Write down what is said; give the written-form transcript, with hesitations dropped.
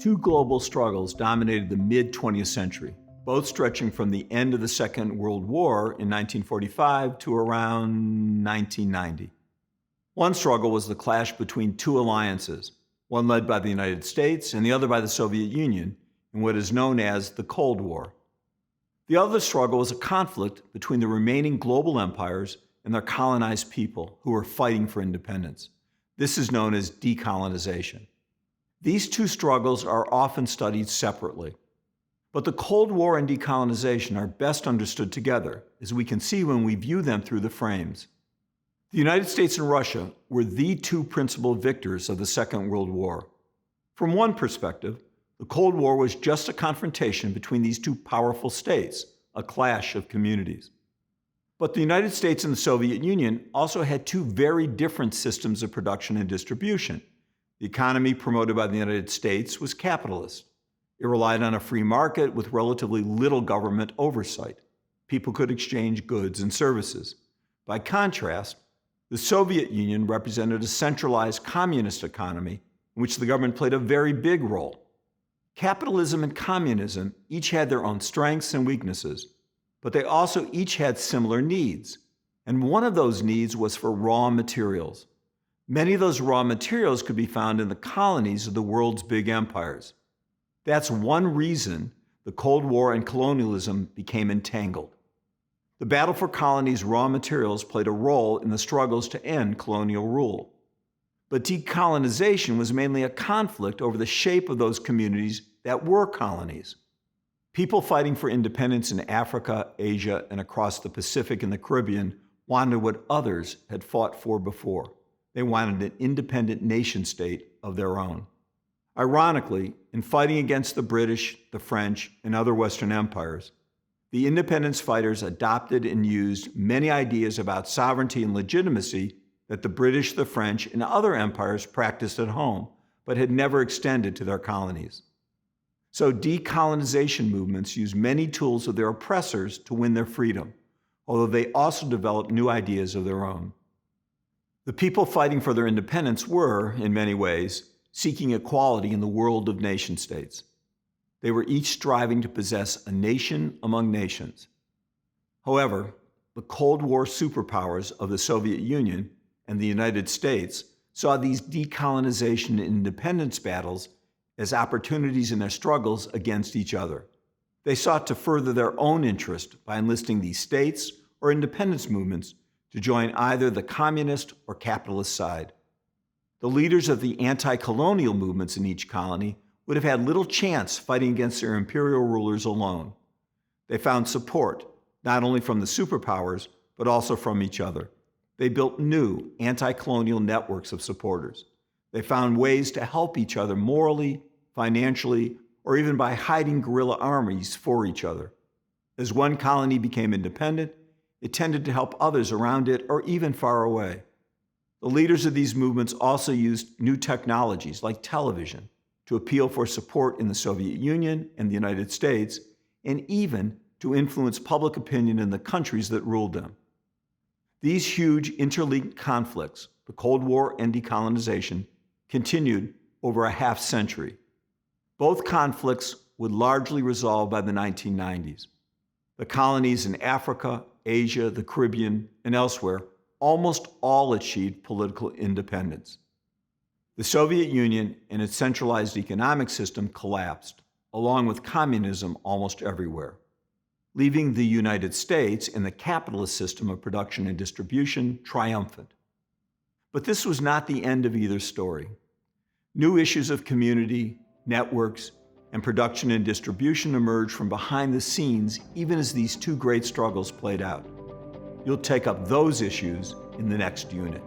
Two global struggles dominated the mid-20th century, both stretching from the end of the Second World War in 1945 to around 1990. One struggle was the clash between two alliances, one led by the United States and the other by the Soviet Union, in what is known as the Cold War. The other struggle was a conflict between the remaining global empires and their colonized people who were fighting for independence. This is known as decolonization. These two struggles are often studied separately. But the Cold War and decolonization are best understood together, as we can see when we view them through the frames. The United States and Russia were the two principal victors of the Second World War. From one perspective, the Cold War was just a confrontation between these two powerful states, a clash of communities. But the United States and the Soviet Union also had two very different systems of production and distribution. The economy promoted by the United States was capitalist. It relied on a free market with relatively little government oversight. People could exchange goods and services. By contrast, the Soviet Union represented a centralized communist economy in which the government played a very big role. Capitalism and communism each had their own strengths and weaknesses, but they also each had similar needs. And one of those needs was for raw materials. Many of those raw materials could be found in the colonies of the world's big empires. That's one reason the Cold War and colonialism became entangled. The battle for colonies' raw materials played a role in the struggles to end colonial rule. But decolonization was mainly a conflict over the shape of those communities that were colonies. People fighting for independence in Africa, Asia, and across the Pacific and the Caribbean wanted what others had fought for before. They wanted an independent nation-state of their own. Ironically, in fighting against the British, the French, and other Western empires, the independence fighters adopted and used many ideas about sovereignty and legitimacy that the British, the French, and other empires practiced at home, but had never extended to their colonies. So decolonization movements used many tools of their oppressors to win their freedom, although they also developed new ideas of their own. The people fighting for their independence were, in many ways, seeking equality in the world of nation-states. They were each striving to possess a nation among nations. However, the Cold War superpowers of the Soviet Union and the United States saw these decolonization and independence battles as opportunities in their struggles against each other. They sought to further their own interest by enlisting these states or independence movements to join either the communist or capitalist side. The leaders of the anti-colonial movements in each colony would have had little chance fighting against their imperial rulers alone. They found support, not only from the superpowers, but also from each other. They built new anti-colonial networks of supporters. They found ways to help each other morally, financially, or even by hiding guerrilla armies for each other. As one colony became independent, it tended to help others around it or even far away. The leaders of these movements also used new technologies like television to appeal for support in the Soviet Union and the United States, and even to influence public opinion in the countries that ruled them. These huge interlinked conflicts, the Cold War and decolonization, continued over a half century. Both conflicts would largely resolve by the 1990s. The colonies in Africa, Asia, the Caribbean, and elsewhere almost all achieved political independence. The Soviet Union and its centralized economic system collapsed, along with communism almost everywhere, leaving the United States and the capitalist system of production and distribution triumphant. But this was not the end of either story. New issues of community, networks, and production and distribution emerged from behind the scenes even as these two great struggles played out. You'll take up those issues in the next unit.